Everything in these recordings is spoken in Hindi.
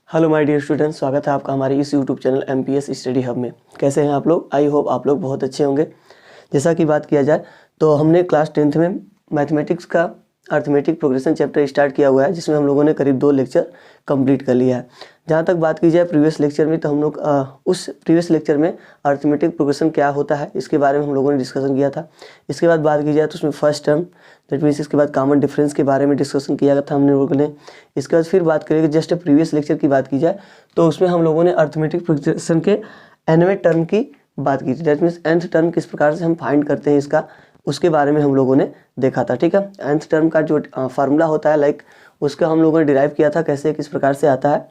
हेलो माय डियर स्टूडेंट्स, स्वागत है आपका हमारे इस YouTube channel MPS study hub में। कैसे हैं आप लोग? आई होप आप लोग बहुत अच्छे होंगे। जैसा कि बात किया जाए तो हमने क्लास 10th में मैथमेटिक्स का अर्थमेटिक प्रोग्रेशन चैप्टर स्टार्ट किया हुआ है, जिसमें हम लोगों ने करीब 2 लेक्चर कंप्लीट कर लिया है। जहाँ तक बात की जाए प्रीवियस लेक्चर में, तो हम लोग उस प्रीवियस लेक्चर में अर्थमेटिक प्रोग्रेशन क्या होता है इसके बारे में हम लोगों ने डिस्कशन किया था। इसके बाद बात की जाए तो उसमें फर्स्ट टर्म दैट मीन्स इसके बाद कॉमन डिफरेंस के बारे में डिस्कशन किया था हम लोगों ने। इसके बाद फिर बात करेंगे जस्ट प्रीवियस लेक्चर की बात की जाए तो उसमें हम लोगों ने अर्थमेटिक प्रोग्रेशन के nवें टर्म की बात की थी। दैट मीन्स nth टर्म किस प्रकार से हम फाइंड करते हैं इसका, उसके बारे में हम लोगों ने देखा था। ठीक है, nth टर्म का जो फार्मूला होता है उसका हम लोगों ने डिराइव किया था, कैसे किस प्रकार से आता है।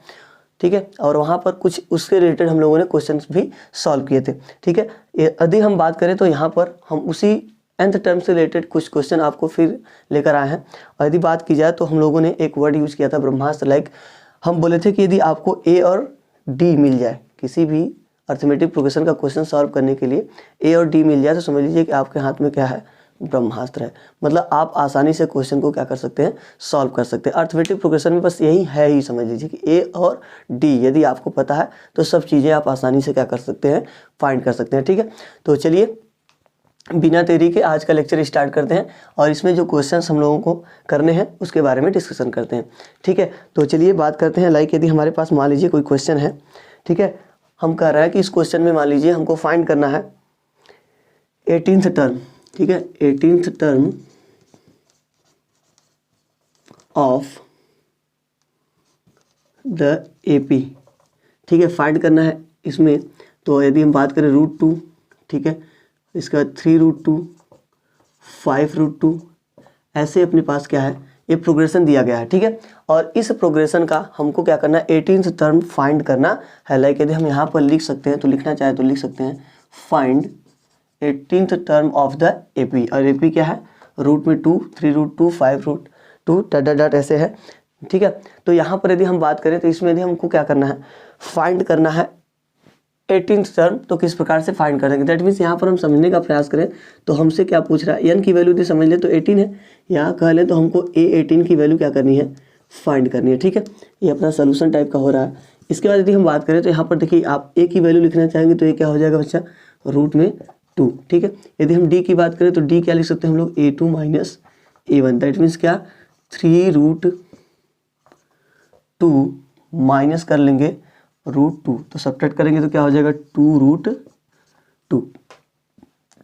ठीक है, और वहाँ पर कुछ उसके रिलेटेड हम लोगों ने क्वेश्चंस भी सॉल्व किए थे। ठीक है, यदि हम बात करें तो यहाँ पर हम उसी nth टर्म से रिलेटेड कुछ क्वेश्चन आपको फिर लेकर आए हैं। और यदि बात की जाए तो हम लोगों ने एक वर्ड यूज़ किया था ब्रह्मास्त्र। हम बोले थे कि यदि आपको A और D मिल जाए, किसी भी अर्थमेटिक प्रोग्रेशन का क्वेश्चन सॉल्व करने के लिए A और D मिल जाए तो समझ लीजिए कि आपके हाथ में क्या है, ब्रह्मास्त्र है। मतलब आप आसानी से क्वेश्चन को क्या कर सकते हैं, सॉल्व कर सकते हैं। अर्थमेटिक प्रोग्रेशन में बस यही है ही, समझ लीजिए कि A और D यदि आपको पता है तो सब चीज़ें आप आसानी से क्या कर सकते हैं, फाइंड कर सकते हैं। ठीक है, तो चलिए बिना देरी के आज का लेक्चर स्टार्ट करते हैं और इसमें जो क्वेश्चंस हम लोगों को करने हैं उसके बारे में डिस्कशन करते हैं। ठीक है, तो चलिए बात करते हैं। यदि हमारे पास मान लीजिए कोई क्वेश्चन है, ठीक है, हम कह रहे हैं कि इस क्वेश्चन में मान लीजिए हमको फाइंड करना है 18th टर्म। ठीक है, 18th term of the AP। ठीक है, फाइंड करना है इसमें। तो यदि हम बात करें √2, ठीक है, इसका 3√2, 5√2, ऐसे अपने पास क्या है, ये प्रोग्रेशन दिया गया है। ठीक है, और इस प्रोग्रेशन का हमको क्या करना है, 18th टर्म फाइंड करना है। यदि हम यहाँ पर लिख सकते हैं तो लिखना चाहे तो लिख सकते हैं find 18th term of the AP। और AP क्या है, रूट में 2, 3√2, 5√2 डॉट ऐसे है। ठीक है, तो यहाँ पर यदि हम बात करें तो इसमें यदि हमको क्या करना है, फाइंड करना है 18th टर्म, तो किस प्रकार से फाइंड करेंगे। दैट मीन्स यहाँ पर हम समझने का प्रयास करें तो हमसे क्या पूछ रहा है, n की वैल्यू यदि समझ ले तो 18 है, यहाँ कह लें तो हमको A18 की वैल्यू क्या करनी है, फाइंड करनी है। ठीक है, ये अपना सोल्यूशन टाइप का हो रहा है। इसके बाद यदि हम बात करें तो यहाँ पर देखिए आप A की वैल्यू लिखना चाहेंगे तो ये क्या हो जाएगा बच्चा, √2। ठीक है, यदि हम D की बात करें तो D क्या लिख सकते हैं हम लोग, A2 माइनस A1। दैट मीन्स क्या, 3√2 माइनस कर लेंगे √2, तो सब्ट्रैक्ट करेंगे तो क्या हो जाएगा 2√2।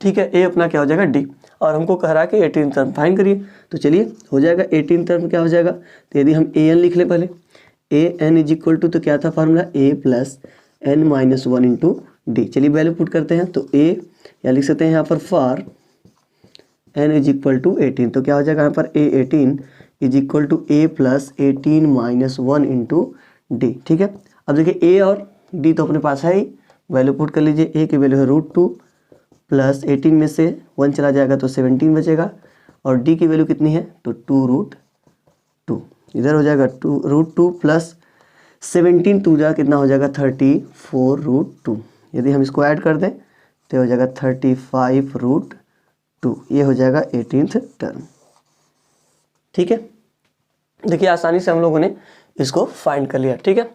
ठीक है, ए अपना क्या हो जाएगा, D। और हमको कह रहा है कि 18th टर्म फाइंड करिए, तो चलिए हो जाएगा 18th टर्म क्या हो जाएगा। तो यदि हम AN लिख ले पहले, AN इज इक्वल टू, तो क्या था formula, A plus N minus 1 into D। चलिए वैल्यू पुट करते हैं, तो A या लिख सकते हैं यहाँ पर for N is equal to 18, तो क्या हो जाएगा यहाँ पर A18 is equal to A plus 18 minus 1 into D। ठीक है, अब देखिए A और D तो अपने पास है ही, वैल्यू पुट कर लीजिए। A की वैल्यू है √2 प्लस 18 में से 1 चला जाएगा तो 17 बचेगा, और D की वैल्यू कितनी है, तो 2√2। इधर हो जाएगा √2 प्लस 17 2 जा कितना हो जाएगा, 34√2। यदि हम इसको ऐड कर दें तो हो जाएगा 35√2। ये हो जाएगा 18th टर्म। ठीक है, देखिए आसानी से हम लोगों ने इसको फाइंड कर लिया। ठीक है,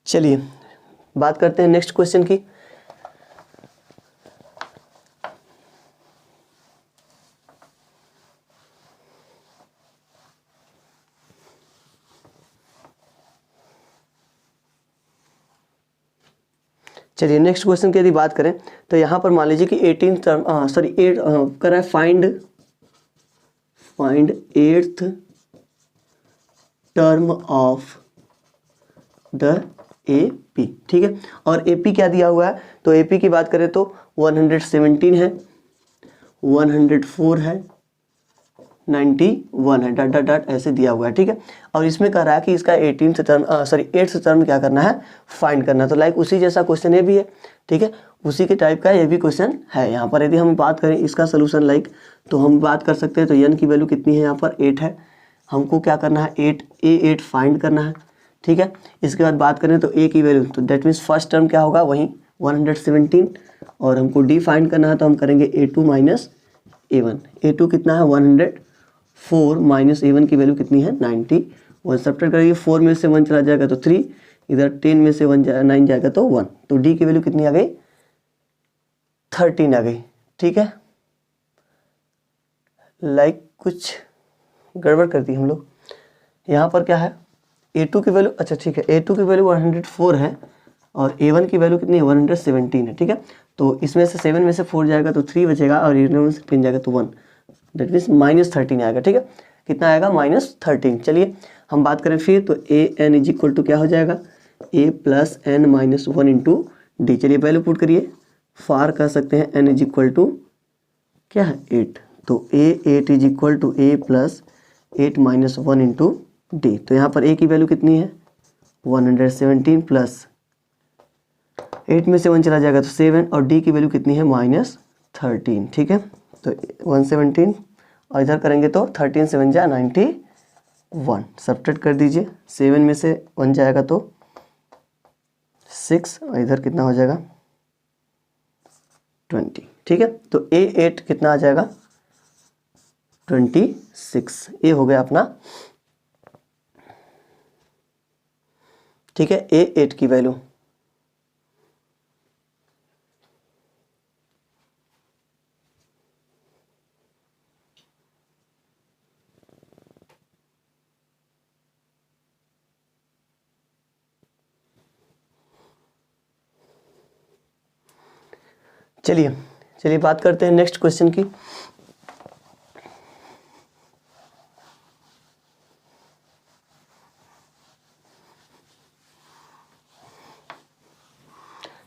चलिए बात करते हैं नेक्स्ट क्वेश्चन की। चलिए नेक्स्ट क्वेश्चन की यदि बात करें तो यहाँ पर मान लीजिए कि 18th टर्म कर रहा है find 8th term of the AP। ठीक है, और AP क्या दिया हुआ है, तो AP की बात करें तो 117 है, 104 है, 91 है, डॉट डॉट डॉट ऐसे दिया हुआ है। ठीक है, और इसमें कह रहा है कि इसका 8th टर्म क्या करना है, फाइंड करना। तो उसी जैसा क्वेश्चन ये भी है। ठीक है, उसी के टाइप का ये भी क्वेश्चन है। यहाँ पर यदि हम बात करें इसका सोल्यूशन तो हम बात कर सकते हैं, तो n की वैल्यू कितनी है, यहाँ पर 8 है, हमको क्या करना है, A8 फाइंड करना है। ठीक है, इसके बाद बात करें तो A की वैल्यू, तो दैट मीन्स फर्स्ट टर्म क्या होगा, वहीं 117 और हमको डी फाइंड करना है तो हम करेंगे A2 माइनस A1। A2 कितना है 104 माइनस A1 की वैल्यू कितनी है 90। 1 सब्ट्रैक्ट करेंगे 4 में से 1 चला जाएगा तो 3, इधर 10 में से 9 जाएगा तो 1, तो डी की वैल्यू कितनी आ गई 13 आ गई। ठीक है, कुछ गड़बड़ कर दी हम लोग। यहाँ पर क्या है A2 की वैल्यू, अच्छा ठीक है, A2 की वैल्यू 104 है और A1 की वैल्यू कितनी है 117 है। ठीक है, तो इसमें से 7 में से 4 जाएगा तो 3 बचेगा और 11 में से 10 जाएगा तो 1, दैट मीन्स -13 आएगा। ठीक है, कितना आएगा -13। चलिए हम बात करें फिर तो AN इज इक्वल टू क्या हो जाएगा A plus N minus 1 into D. चलिए वैल्यू पुट करिए, फार कह सकते हैं N इज इक्वल टू क्या है 8, तो A8 is equal to A plus 8 minus 1 into D. तो यहाँ पर A की वैल्यू कितनी है 117 प्लस 8 में से 1 चला जाएगा तो 7 और डी की वैल्यू कितनी है -13। ठीक है, तो 117 और इधर करेंगे तो 13 7 जा 91, सब्ट्रैक्ट कर दीजिए, 7 में से 1 जाएगा तो 6 और इधर कितना हो जाएगा 20। ठीक है, तो A8 कितना आ जाएगा 26, ये हो गया अपना। ठीक है, A8 की वैल्यू। चलिए बात करते हैं नेक्स्ट क्वेश्चन की।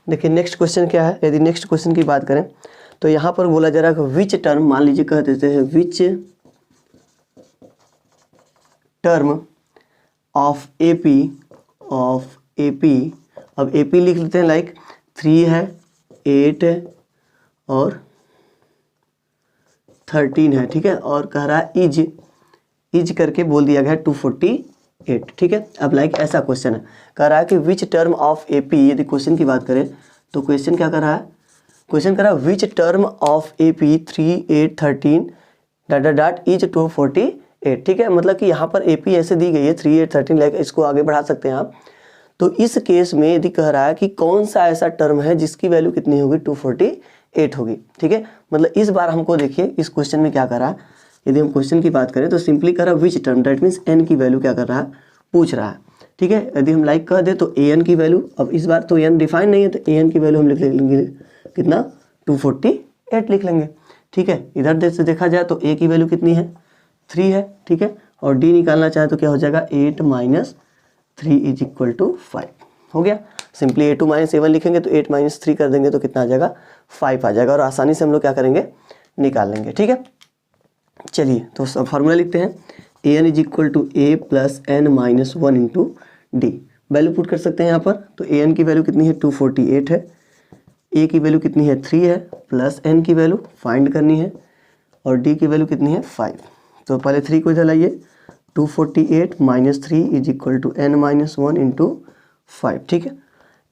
देखिए नेक्स्ट क्वेश्चन क्या है। यदि नेक्स्ट क्वेश्चन की बात करें तो यहाँ पर बोला जा रहा है विच टर्म, मान लीजिए कह देते हैं विच टर्म ऑफ AP, अब AP लिख लेते हैं, लाइक 3 है, 8 है और 13 है। ठीक है, और कह रहा है इज करके बोल दिया गया है 248। ठीक है, अब लाइक ऐसा क्वेश्चन है, कह रहा है कि विच टर्म ऑफ AP, यदि क्वेश्चन की बात करें तो क्वेश्चन क्या कर रहा है, क्वेश्चन कर रहा है which term of AP 3 8 13 dot is 248। ठीक है, मतलब कि यहाँ पर AP ऐसे दी गई है 3 8 13, लाइक इसको आगे बढ़ा सकते हैं आप। तो इस केस में यदि कह रहा है कि कौन सा ऐसा टर्म है जिसकी वैल्यू कितनी होगी 248 होगी। ठीक है, मतलब इस बार हमको देखिए इस क्वेश्चन में क्या कर रहा है, यदि हम क्वेश्चन की बात करें तो सिंपली कर रहा है विच टर्म, दैट मीन्स n की वैल्यू क्या कर रहा है पूछ रहा है। ठीक है, यदि हम लाइक कह दे तो an की वैल्यू, अब इस बार तो n डिफाइन नहीं है तो an की वैल्यू हम लिख लेंगे कितना 248 लिख लेंगे। ठीक है, इधर से देखा जाए तो a की वैल्यू कितनी है 3 है। ठीक है, और d निकालना चाहे तो क्या हो जाएगा 8 माइनस 3 इज इक्वल टू 5 हो गया। सिंपली A2 माइनस A1 लिखेंगे तो 8 माइनस 3 कर देंगे तो कितना आ जाएगा 5 आ जाएगा और आसानी से हम लोग क्या करेंगे निकाल लेंगे। ठीक है, चलिए तो फॉर्मूला लिखते हैं AN is equal to A plus N minus 1 into D. Value put कर सकते हैं यहाँ पर, तो AN की वैल्यू कितनी है 248 है, A की वैल्यू कितनी है 3 है, प्लस N की वैल्यू फाइंड करनी है और D की वैल्यू कितनी है 5। तो पहले 3 को इधर लाइए, 248 minus 3 is equal to N minus 1 into 5। ठीक है,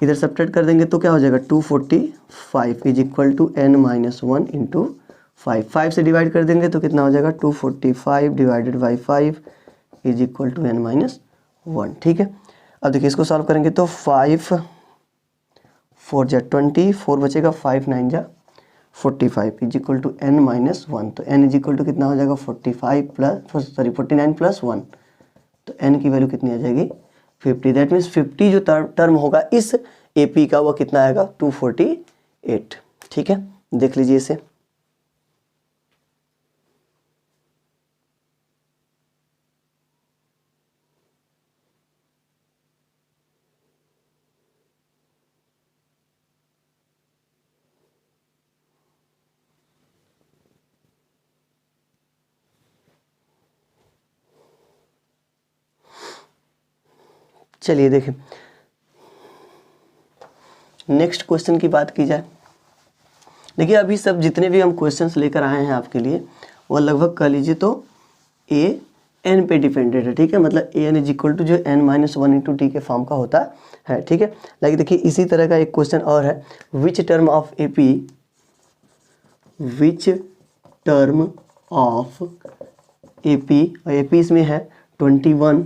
इधर सब्ट्रैक्ट कर देंगे तो क्या हो जाएगा 245 is equal to N minus 1 into 5 से डिवाइड कर देंगे तो कितना हो जाएगा 245 divided by 5 is equal to N minus 1। ठीक है, अब देखिए इसको सॉल्व करेंगे तो 5 4 जा 20, 4 बचेगा, 5 9 जा 45 is equal to N minus 1। तो N इज इक्वल टू कितना हो जाएगा 49 प्लस 1, तो N की वैल्यू कितनी आ जाएगी 50। दैट मीन्स 50 जो टर्म होगा इस AP का वो कितना आएगा 248। ठीक है, देख लीजिए इसे। चलिए देखें नेक्स्ट क्वेश्चन की बात की जाए। देखिए अभी सब जितने भी हम क्वेश्चंस लेकर आए हैं आपके लिए वो लगभग कह लीजिए तो A n पे डिपेंडेंट है, ठीक है, मतलब ए एन इज इक्वल टू जो n minus one into D के फॉर्म का होता है, ठीक है। लाइक देखिए इसी तरह का एक क्वेश्चन और है, which term of A P, which term of A P, और ए पी इसमें है 21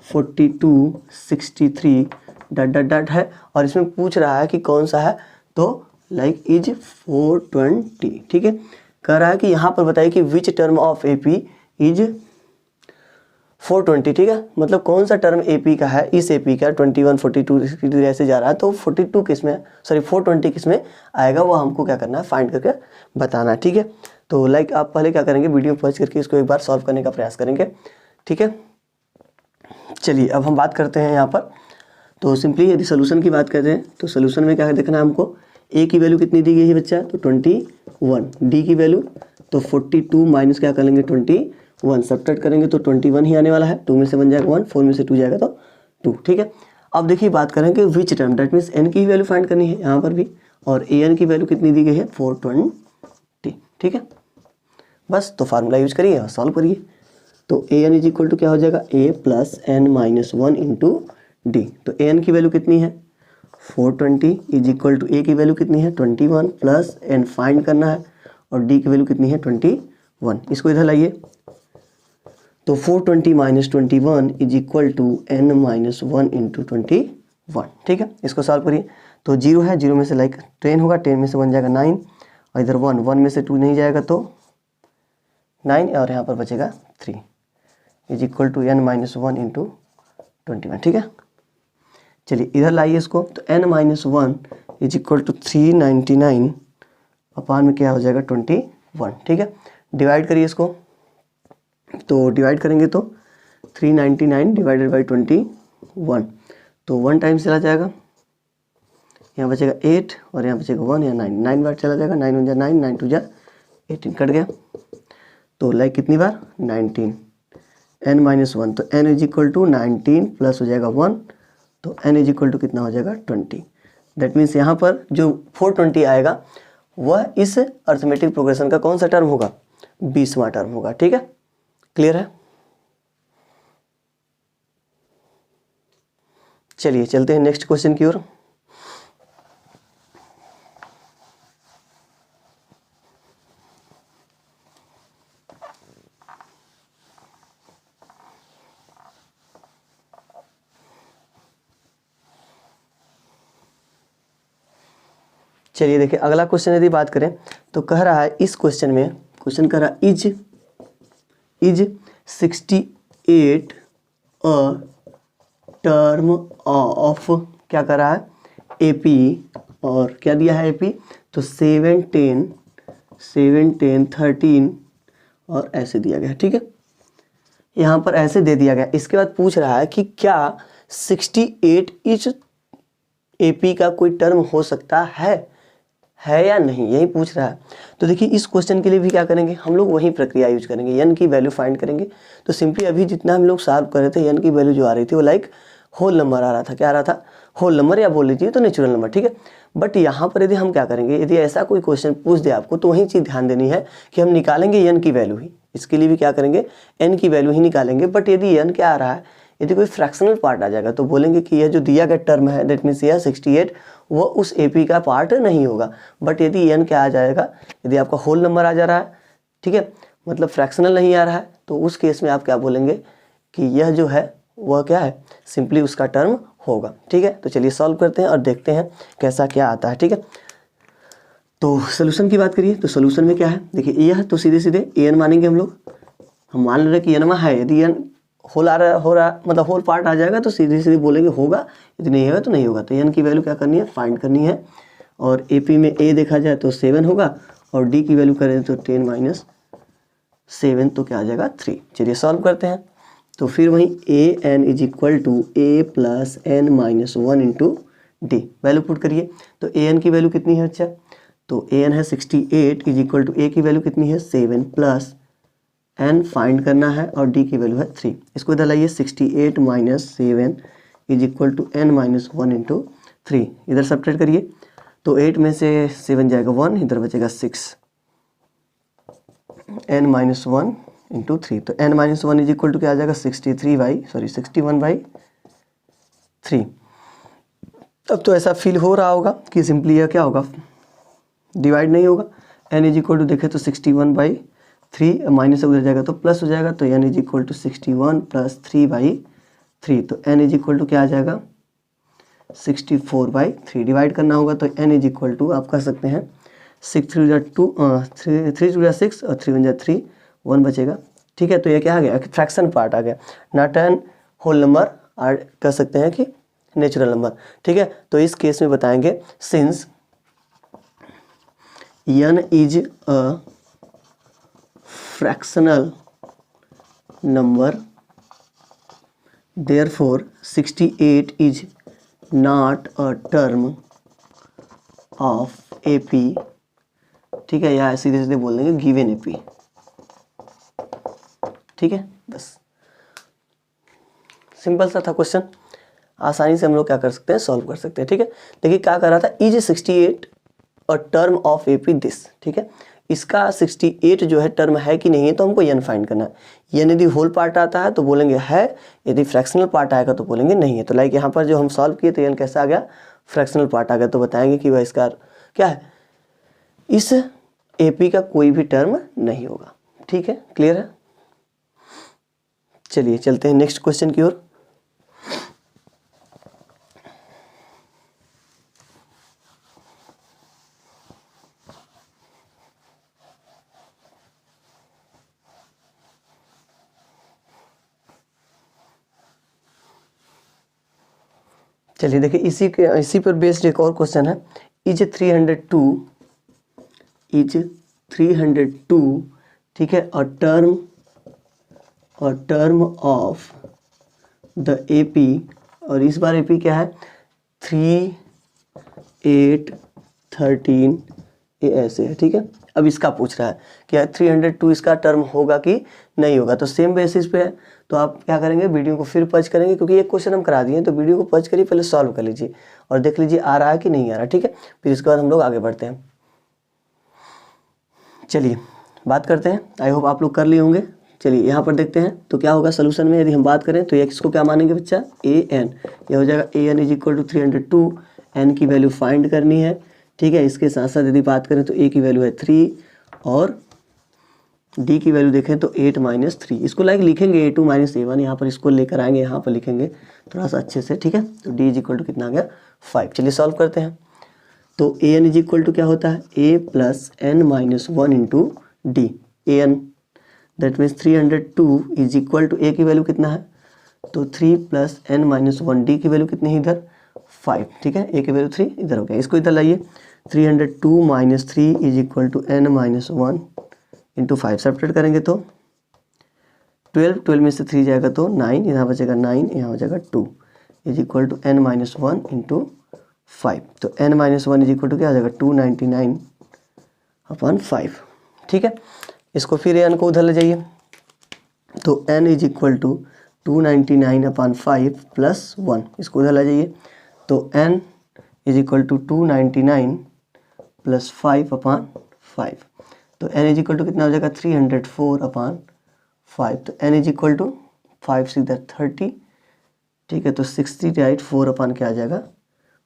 42 63 डट डट डट है, और इसमें पूछ रहा है कि कौन सा है, तो लाइक इज 420, ठीक है। कह रहा है कि यहाँ पर बताइए कि which term of A P is 420, ठीक है, मतलब कौन सा टर्म ए पी का है, इस ए पी का 21 42 63 ऐसे जा रहा है, तो 42 किस में, सॉरी 420 किस में आएगा, वो हमको क्या करना है, फाइंड करके बताना है, ठीक है। तो लाइक आप पहले क्या करेंगे, वीडियो पॉज करके इसको एक बार सॉल्व करने का प्रयास करेंगे, ठीक है। चलिए अब हम बात करते हैं यहाँ पर, तो सिंपली यदि सोल्यूशन की बात करते हैं तो सोल्यूशन में क्या देखना है हमको, ए की वैल्यू कितनी दी गई है बच्चा, तो 21, डी की वैल्यू तो 42 माइनस क्या कर लेंगे 21, सब्ट्रैक्ट करेंगे तो 21 ही आने वाला है, 2 में से 1 जाएगा 1, 4 में से 2 जाएगा तो 2, ठीक है। अब देखिए बात करेंगे which term, that means N की वैल्यू फाइंड करनी है यहाँ पर भी, और ए एन की वैल्यू कितनी दी गई है 420, ठीक है। बस तो फार्मूला यूज करिए और सॉल्व करिए, तो A N is equal to क्या हो जाएगा, A plus N minus 1 into D, तो ए एन की वैल्यू कितनी है 420 इज इक्वल टू ए की वैल्यू कितनी है 21 प्लस एन फाइंड करना है, और डी की वैल्यू कितनी है 21, इसको इधर लाइए, तो 420 minus 21 is equal to N minus 1 into 21, ठीक है। इसको सॉल्व करिए, तो 0 है, 0 में से लाइक 10 होगा, 10 में से 1 जाएगा 9, और इधर 1, 1 में से 2 नहीं जाएगा तो 9, और यहाँ पर बचेगा 3 is equal to N minus 1 into 21, ठीक है। चलिए इधर लाइए इसको, तो n minus 1 is equal to 399 upon में क्या हो जाएगा 21, ठीक है। डिवाइड करिए इसको, तो डिवाइड करेंगे तो 399 डिवाइडेड बाई 21, तो 1 टाइम चला जाएगा, यहाँ बचेगा 8 और यहाँ बचेगा 1, यहाँ 9, 9 बार चला जाएगा, 9 1 जा 9, 9 2 जा 18, कट गया, तो लाइक कितनी बार 19, n माइनस 1, तो n is equal to 19 plus हो जाएगा 1, तो n इज इक्वल टू कितना हो जाएगा 20, दैट मीन्स यहाँ पर जो 420 आएगा वह इस अर्थमेटिक प्रोग्रेशन का कौन सा टर्म होगा, 20वां टर्म होगा, ठीक है, क्लियर है। चलिए चलते हैं नेक्स्ट क्वेश्चन की ओर। चलिए देखिए अगला क्वेश्चन यदि बात करें तो कह रहा है, इस क्वेश्चन में क्वेश्चन कह रहा है इज 68 अ टर्म ऑफ, क्या कर रहा है एपी, और क्या दिया है एपी, तो 7 10 13 और ऐसे दिया गया, ठीक है, यहाँ पर ऐसे दे दिया गया। इसके बाद पूछ रहा है कि क्या 68 इस एपी का कोई टर्म हो सकता है या नहीं, यही पूछ रहा है। तो देखिए इस क्वेश्चन के लिए भी क्या करेंगे हम लोग, वही प्रक्रिया यूज करेंगे, एन की वैल्यू फाइंड करेंगे। तो सिंपली अभी जितना हम लोग सॉल्व कर रहे थे, एन की वैल्यू जो आ रही थी वो लाइक होल नंबर आ रहा था, क्या आ रहा था होल नंबर, या बोल लीजिए तो नेचुरल नंबर, ठीक है। बट यहाँ पर यदि हम क्या करेंगे, यदि ऐसा कोई क्वेश्चन पूछ दे आपको, तो वही चीज़ ध्यान देनी है कि हम निकालेंगे एन की वैल्यू ही, इसके लिए भी क्या करेंगे एन की वैल्यू ही निकालेंगे। बट यदि एन क्या आ रहा है, यदि कोई फ्रैक्शनल पार्ट आ जाएगा तो बोलेंगे कि यह जो दिया गया टर्म है, दैट मीन्स यह 68 वो उस एपी का पार्ट नहीं होगा। बट यदि एन क्या आ जाएगा, यदि आपका होल नंबर आ जा रहा है, ठीक है, मतलब फ्रैक्शनल नहीं आ रहा है, तो उस केस में आप क्या बोलेंगे कि यह जो है वह क्या है, सिंपली उसका टर्म होगा, ठीक है। तो चलिए सॉल्व करते हैं और देखते हैं कैसा क्या आता है, ठीक है। तो सोल्यूशन की बात करिए, तो सोल्यूशन में क्या है, देखिए यह तो सीधे सीधे ए एन मानेंगे हम लोग, हम मान रहे कि एन है, यदि एन होल हो रहा मतलब होल पार्ट आ जाएगा तो सीधे सीधे बोलेंगे होगा, यदि नहीं होगा तो नहीं होगा। तो एन की वैल्यू क्या करनी है, फाइंड करनी है, और एपी में ए देखा जाए तो 7 होगा, और डी की वैल्यू करें तो 10 माइनस 7 तो क्या आ जाएगा 3। चलिए सॉल्व करते हैं, तो फिर वहीं A N is equal to A plus N minus 1 into D, value put करिए। तो ए एन की वैल्यू कितनी है अच्छा, तो ए एन है 68 इज इक्वल टू ए की वैल्यू कितनी है 7 प्लस एन फाइंड करना है, और डी की वैल्यू है 3। इसको इधर लाइए, 68 minus 7 is equal to N minus 1 into 3, इधर सब्ट्रैक्ट करिए, तो 8 में से 7 जाएगा 1, इधर बचेगा 6, एन माइनस 1 इंटू 3, तो n minus 1 is equal to क्या आ जाएगा 61/3। अब तो ऐसा फील हो रहा होगा कि सिंपली यह क्या होगा, डिवाइड नहीं होगा। n इज इक्वल टू देखें तो 61/3, माइनस से उधर जाएगा तो प्लस हो जाएगा, तो n इज इक्वल टू 61 + 3/3, तो n इज इक्वल टू क्या आ जाएगा 64/3। डिवाइड करना होगा तो n इज इक्वल टू आप कर सकते हैं 6 3 2 3 2 6 और 3 1 3, 1 बचेगा। ठीक है, तो ये क्या आ गया, फ्रैक्शन पार्ट आ गया, नॉट एन होल नंबर, और कह सकते हैं कि नेचुरल नंबर। ठीक है, तो इस केस में बताएंगे since n is a fractional number therefore 68 is not a term of AP। ठीक है, या सीधे सीधे बोल देंगे गिवन AP। ठीक है, बस सिंपल सा था क्वेश्चन, आसानी से हम लोग क्या कर सकते हैं, सॉल्व कर सकते हैं। ठीक है, देखिए क्या कर रहा था, is 68 a term of AP this. ठीक है, इसका 68 जो है टर्म है कि नहीं है, तो हमको n फाइंड करना है। n यदि होल पार्ट आता है तो बोलेंगे है, यदि फ्रैक्शनल पार्ट आएगा तो बोलेंगे नहीं है। तो लाइक यहाँ पर जो हम सॉल्व किए तो n कैसा आ गया, फ्रैक्शनल पार्ट आ गया, तो बताएंगे कि वह इसका क्या है, इस AP का कोई भी टर्म नहीं होगा। ठीक है, क्लियर है। चलिए चलते हैं नेक्स्ट क्वेश्चन की ओर। चलिए देखिए, इसी पर बेस्ड एक और क्वेश्चन है, इज 302 ठीक है, a term of the AP, और इस बार AP क्या है 3 8 13, ये ऐसे है। ठीक है, अब इसका पूछ रहा है कि 302 इसका टर्म होगा कि नहीं होगा, तो सेम बेसिस पे है, तो आप क्या करेंगे, वीडियो को फिर पॉज करेंगे, क्योंकि एक क्वेश्चन हम करा दिए, तो वीडियो को पॉज करिए, पहले सॉल्व कर लीजिए और देख लीजिए आ रहा है कि नहीं आ रहा। ठीक है, फिर इसके बाद हम लोग आगे बढ़ते हैं। चलिए बात करते हैं, आई होप आप लोग कर लिए होंगे। चलिए यहाँ पर देखते हैं तो क्या होगा सोल्यूशन में, यदि हम बात करें तो x को क्या मानेंगे बच्चा, an, यह हो जाएगा an is equal to 302, n की वैल्यू फाइंड करनी है। ठीक है, इसके साथ साथ यदि बात करें तो a की वैल्यू है 3 और d की वैल्यू देखें तो 8 - 3, इसको लाइक लिखेंगे a2 - a1, यहाँ पर इसको लेकर आएंगे, यहाँ पर लिखेंगे थोड़ा सा अच्छे से। ठीक है, तो d इज इक्वल टू कितना आ गया 5। चलिए सॉल्व करते हैं, तो an इज इक्वल टू क्या होता है a + n - 1 into d, an that means 302 is equal to a की वैल्यू कितना है, तो 3 + n - 1, d की वैल्यू कितनी है इधर 5। ठीक है, a की वैल्यू 3 इधर हो गया, इसको इधर लाइए, 302 - 3 is equal to n - 1 into 5, subtract करेंगे तो 12 में से 3 जाएगा तो 9, यहाँ बचेगा 9, यहाँ बचेगा 2 is equal to n - 1 into 5, तो n - 1 इज इक्वल टू क्या आ जाएगा 299/5। ठीक है, इसको फिर n को उधर ले जाइए, तो n इज इक्वल टू 299/5 + 1, इसको उधर ले जाइए, तो n इज इक्वल टू 299 + 5/5, तो n इज इक्वल टू कितना हो जाएगा 304/5, तो n इज इक्वल टू 5 × 30। ठीक है, तो 60 राइट 4 क्या आ जाएगा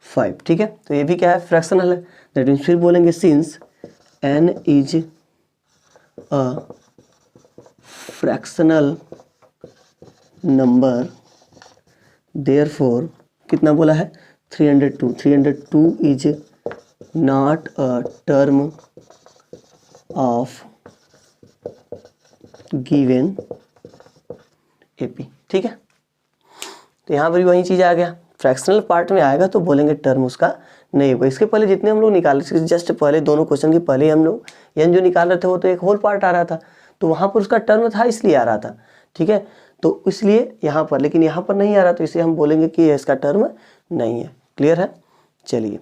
5। ठीक है, तो ये भी क्या है फ्रैक्शनल है, दैट मीन्स फिर बोलेंगे since n is a fractional number therefore कितना बोला है 302 is not a term of given AP। ठीक है, तो यहाँ पर भी वही चीज़ आ गया, फ्रैक्शनल पार्ट में आएगा तो बोलेंगे टर्म उसका नहीं होगा। इसके पहले जितने हम लोग निकाले, जस्ट पहले दोनों क्वेश्चन के पहले हम लोग n जो निकाल रहे थे वो तो एक होल पार्ट आ रहा था, तो वहाँ पर उसका टर्म था इसलिए आ रहा था। ठीक है, तो इसलिए यहाँ पर, लेकिन यहाँ पर नहीं आ रहा, तो इसे हम बोलेंगे कि इसका टर्म नहीं है। क्लियर है। चलिए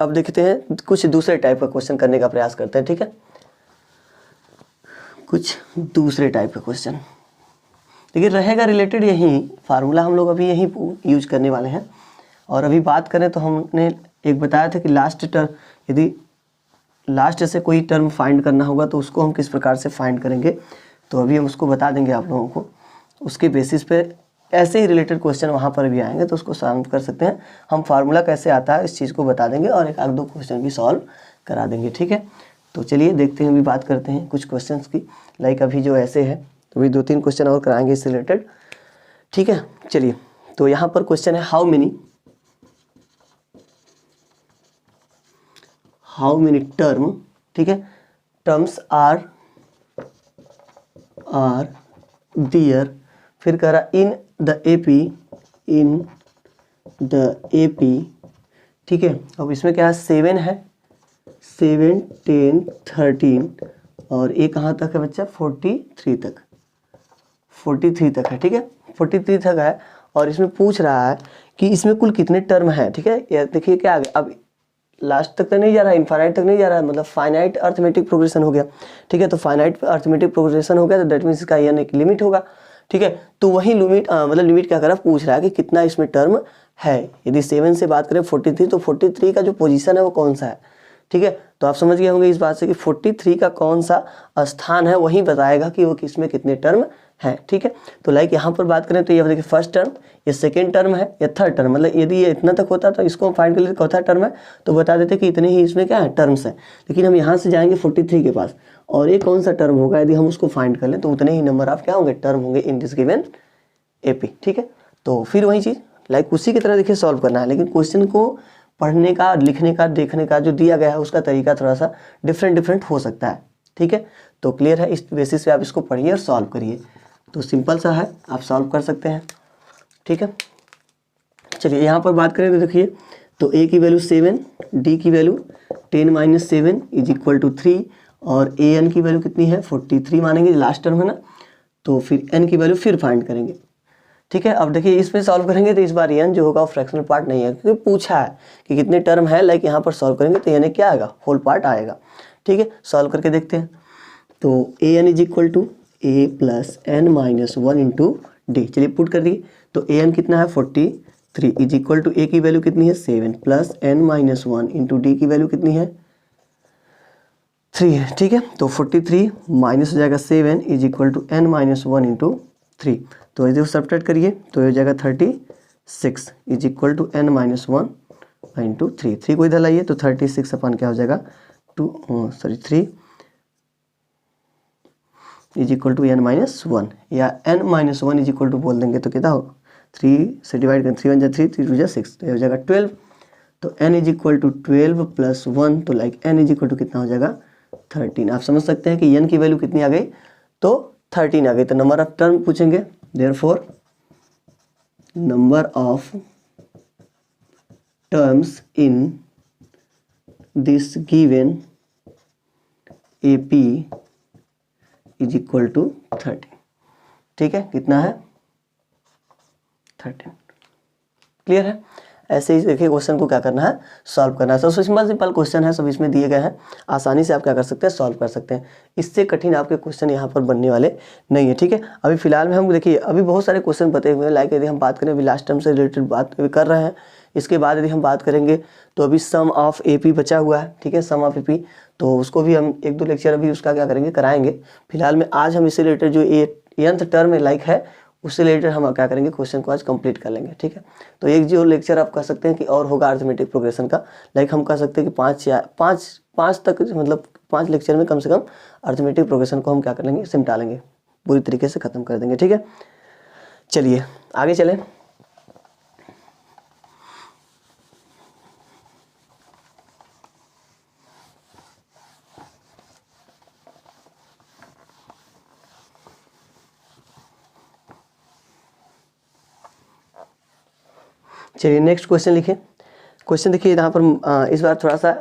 अब देखते हैं कुछ दूसरे टाइप का क्वेश्चन करने का प्रयास करते हैं। ठीक है, कुछ दूसरे टाइप का क्वेश्चन देखिए रहेगा रिलेटेड, यही फार्मूला हम लोग अभी यही यूज करने वाले हैं। और अभी बात करें तो हमने एक बताया था कि लास्ट टर्म यदि लास्ट से कोई टर्म फाइंड करना होगा तो उसको हम किस प्रकार से फाइंड करेंगे, तो अभी हम उसको बता देंगे आप लोगों को। उसके बेसिस पे ऐसे ही रिलेटेड क्वेश्चन वहाँ पर भी आएंगे तो उसको सॉल्व कर सकते हैं। हम फार्मूला कैसे आता है इस चीज़ को बता देंगे और एक आध दो क्वेश्चन भी सॉल्व करा देंगे, ठीक है। तो चलिए देखते हैं, अभी बात करते हैं कुछ क्वेश्चंस की। लाइक अभी जो ऐसे है तो अभी 2-3 क्वेश्चन और कराएंगे इससे रिलेटेड, ठीक है। चलिए, तो यहाँ पर क्वेश्चन है हाउ मेनी टर्म, ठीक है, टर्म्स आर देयर, फिर कह रहा इन द एपी, ठीक है। अब इसमें क्या है, 7 है, 7, 10, 13 और ये कहाँ तक है बच्चा, 43 तक, 43 तक है, ठीक है, 43 तक है। और इसमें पूछ रहा है कि इसमें कुल कितने टर्म हैं, ठीक है। ये देखिए क्या आगे, अब लास्ट तक तो नहीं जा रहा है, इनफाइनाइट तक नहीं जा रहा है, मतलब फाइनाइट अर्थमेटिक प्रोग्रेशन हो गया, ठीक है। तो फाइनाइट अर्थमेटिक प्रोग्रेशन हो गया तो दैट मीन्स इसका एन एक लिमिट होगा, ठीक है। तो वही लिमिट मतलब लिमिट क्या कर रहा है, पूछ रहा है कि कितना इसमें टर्म है। यदि 7 से बात करें 43, तो 43 का जो पोजीशन है वो कौन सा है, ठीक है। तो आप समझ गए होंगे इस बात से कि 43 का कौन सा स्थान है वही बताएगा कि वो किसमें कितने टर्म है, ठीक है। तो लाइक यहाँ पर बात करें तो ये देखिए फर्स्ट टर्म, ये सेकेंड टर्म है, या थर्ड टर्म, मतलब यदि ये इतना तक होता तो इसको हम फाइंड कर लेते चौथा टर्म है तो बता देते कि इतने ही इसमें क्या है टर्म्स है। लेकिन हम यहाँ से जाएंगे 43 के पास और ये कौन सा टर्म होगा, यदि हम उसको फाइंड कर लें तो उतने ही नंबर ऑफ क्या होंगे, टर्म होंगे इन दिस गिवन एपी, ठीक है। तो फिर वही चीज़ लाइक उसी की तरह देखिए सॉल्व करना है, लेकिन क्वेश्चन को पढ़ने का, लिखने का, देखने का जो दिया गया है उसका तरीका थोड़ा सा डिफरेंट हो सकता है, ठीक है। तो क्लियर है, इस बेसिस पे आप इसको पढ़िए और सॉल्व करिए। तो सिंपल सा है, आप सॉल्व कर सकते हैं, ठीक है। चलिए यहाँ पर बात करें तो देखिए, तो a की वैल्यू 7, d की वैल्यू 10 - 7 = 3 और an की वैल्यू कितनी है 43 मानेंगे, लास्ट टर्म है ना। तो फिर n की वैल्यू फिर फाइंड करेंगे, ठीक है। अब देखिए इसमें सॉल्व करेंगे तो इस बार n जो होगा वो फ्रैक्शनल पार्ट नहीं है, क्योंकि पूछा है कि कितने टर्म है। लाइक यहाँ पर सॉल्व करेंगे तो n क्या आएगा, होल पार्ट आएगा, ठीक है। सॉल्व करके देखते हैं। तो an = a + n - 1 × d, चलिए पुट कर दिए। तो an कितना है 43 = a की वैल्यू कितनी है 7 + n - 1 × d की वैल्यू कितनी है 3 है, ठीक है। तो 43 माइनस हो जाएगा 7 = n - 1 × 3, तो यदि सब्ट्रैक्ट करिए तो हो जाएगा 36 = n - 1 × 3, 3 को इधर लाइए तो 36 अपन क्या हो जाएगा 3 = n - 1 या n - 1 = बोल देंगे तो कितना हो 3 से डिवाइड करें, 3 × 1 = 3, 3 × 2 = 6, तो हो जाएगा 12। तो n = 12 + 1, तो लाइक n = कितना हो जाएगा 13। आप समझ सकते हैं कि n की वैल्यू कितनी आ गई, तो 13 आ गई। तो नंबर ऑफ टर्म पूछेंगे, therefore number of terms in this given AP = 13, ठीक है। कितना है 13, क्लियर है। ऐसे ही देखिए क्वेश्चन को क्या करना है, सॉल्व करना है। सब सिंपल क्वेश्चन है, सब इसमें दिए गए हैं, आसानी से आप क्या कर सकते हैं, सॉल्व कर सकते हैं। इससे कठिन आपके क्वेश्चन यहाँ पर बनने वाले नहीं है, ठीक है। अभी फिलहाल में हम देखिए अभी बहुत सारे क्वेश्चन बते हुए हैं। लाइक यदि हम बात करें अभी लास्ट टर्म से रिलेटेड बात कर रहे हैं, इसके बाद यदि हम बात करेंगे तो अभी सम ऑफ AP बचा हुआ है, ठीक है, सम ऑफ AP, तो उसको भी हम 1-2 लेक्चर अभी उसका क्या करेंगे, कराएंगे। फिलहाल में आज हम इससे रिलेटेड जो nth टर्म में लाइक है उससे रिलेटेड हम क्या करेंगे, क्वेश्चन को आज कंप्लीट कर लेंगे, ठीक है। तो एक जो लेक्चर आप कह सकते हैं कि और होगा अर्थमेटिक प्रोग्रेशन का, लाइक हम कह सकते हैं कि 5 तक, मतलब 5 लेक्चर में कम से कम अर्थमेटिक प्रोग्रेशन को हम क्या कर लेंगे, सिमटा लेंगे, पूरी तरीके से खत्म कर देंगे, ठीक है। चलिए आगे चलें। चलिए नेक्स्ट क्वेश्चन लिखिए। क्वेश्चन देखिए यहाँ पर इस बार थोड़ा सा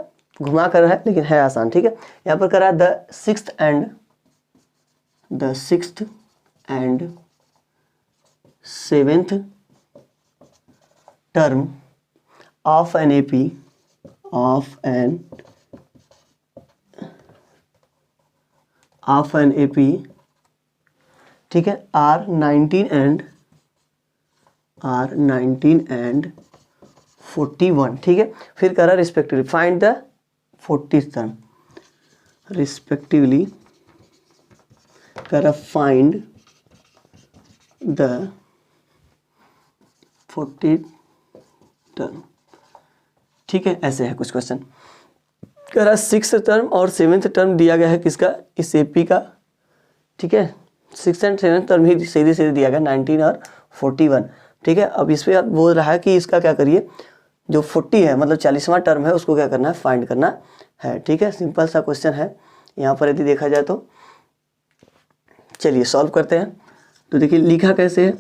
घुमा कर है लेकिन है आसान, ठीक है। यहाँ पर करा the sixth and seventh term of an AP ठीक है, आर 19 एंड 41, ठीक है। फिर करा respectively find the 40th term, respectively कह रहा फाइंड द 40 टर्म। ठीक है, ऐसे है कुछ क्वेश्चन। कह रहा 6th टर्म और 7th टर्म दिया गया है किसका, इस एपी का। ठीक है, 6th एंड 7th टर्म ही सीधे सीधे दिया गया 19 और 41। ठीक है, अब इस पर आप बोल रहा है कि इसका क्या करिए, जो 40 है मतलब 40वां टर्म है उसको क्या करना है, फाइंड करना है। ठीक है, सिंपल सा क्वेश्चन है यहाँ पर यदि देखा जाए तो। चलिए सॉल्व करते हैं। तो देखिए लिखा कैसे है,